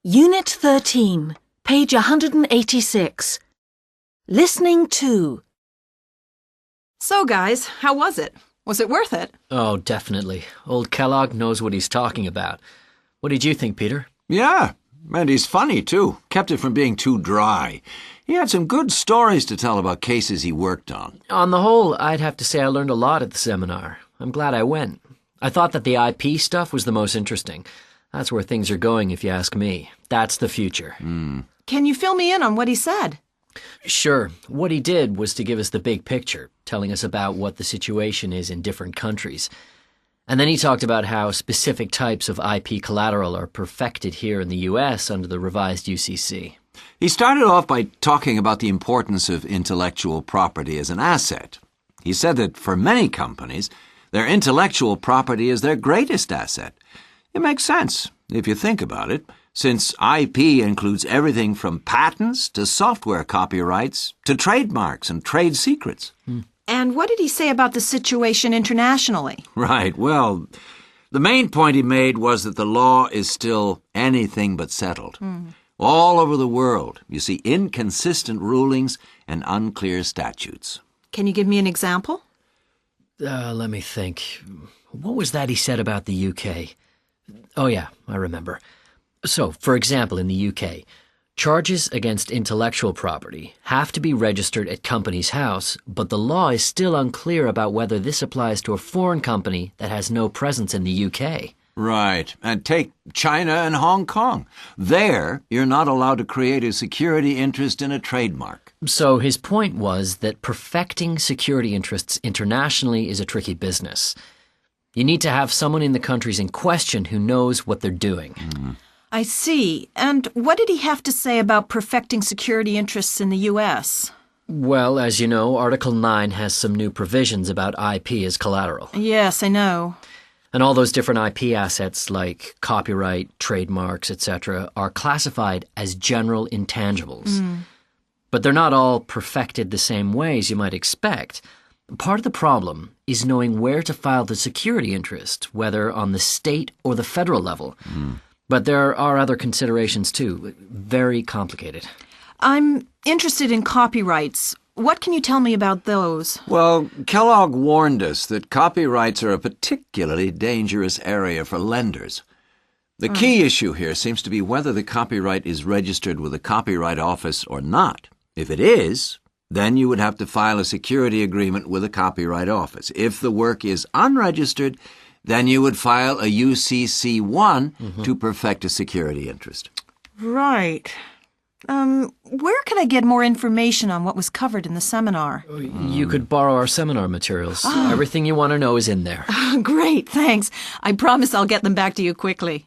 Unit 13, page 186. Listening to. So, guys, how was it? Was it worth it? Oh, definitely. Old Kellogg knows what he's talking about. What did you think, Peter? Yeah, and he's funny, too. Kept it from being too dry. He had some good stories to tell about cases he worked on. On the whole, I'd have to say I learned a lot at the seminar. I'm glad I went. I thought that the IP stuff was the most interesting. That's where things are going, if you ask me. That's the future. Can you fill me in on what he said? Sure. What he did was to give us the big picture, telling us about what the situation is in different countries. And then he talked about how specific types of IP collateral are perfected here in the U.S. under the revised UCC. He started off by talking about the importance of intellectual property as an asset. He said that for many companies, their intellectual property is their greatest asset. It makes sense, if you think about it, since IP includes everything from patents to software copyrights to trademarks and trade secrets. And what did he say about the situation internationally? Right, well, the main point he made was that the law is still anything but settled. All over the world, you see inconsistent rulings and unclear statutes. Can you give me an example? Let me think. What was that he said about the UK? Oh yeah, I remember. So, for example, in the UK, charges against intellectual property have to be registered at Companies House, but the law is still unclear about whether this applies to a foreign company that has no presence in the UK. Right, and take China and Hong Kong. There, you're not allowed to create a security interest in a trademark. So his point was that perfecting security interests internationally is a tricky business. You need to have someone in the countries in question who knows what they're doing. I see. And what did he have to say about perfecting security interests in the U.S.? Well, as you know, Article 9 has some new provisions about IP as collateral. Yes, I know. And all those different IP assets like copyright, trademarks, etc. are classified as general intangibles. But they're not all perfected the same way as you might expect. Part of the problem is knowing where to file the security interest, whether on the state or the federal level. But there are other considerations too, very complicated. I'm interested in copyrights. What can you tell me about those? Well, Kellogg warned us that copyrights are a particularly dangerous area for lenders. The key issue here seems to be whether the copyright is registered with a copyright office or not. If it is, then you would have to file a security agreement with a copyright office. If the work is unregistered, then you would file a UCC-1 to perfect a security interest. Right. Where can I get more information on what was covered in the seminar? You could borrow our seminar materials. Everything you want to know is in there. Great, thanks. I promise I'll get them back to you quickly.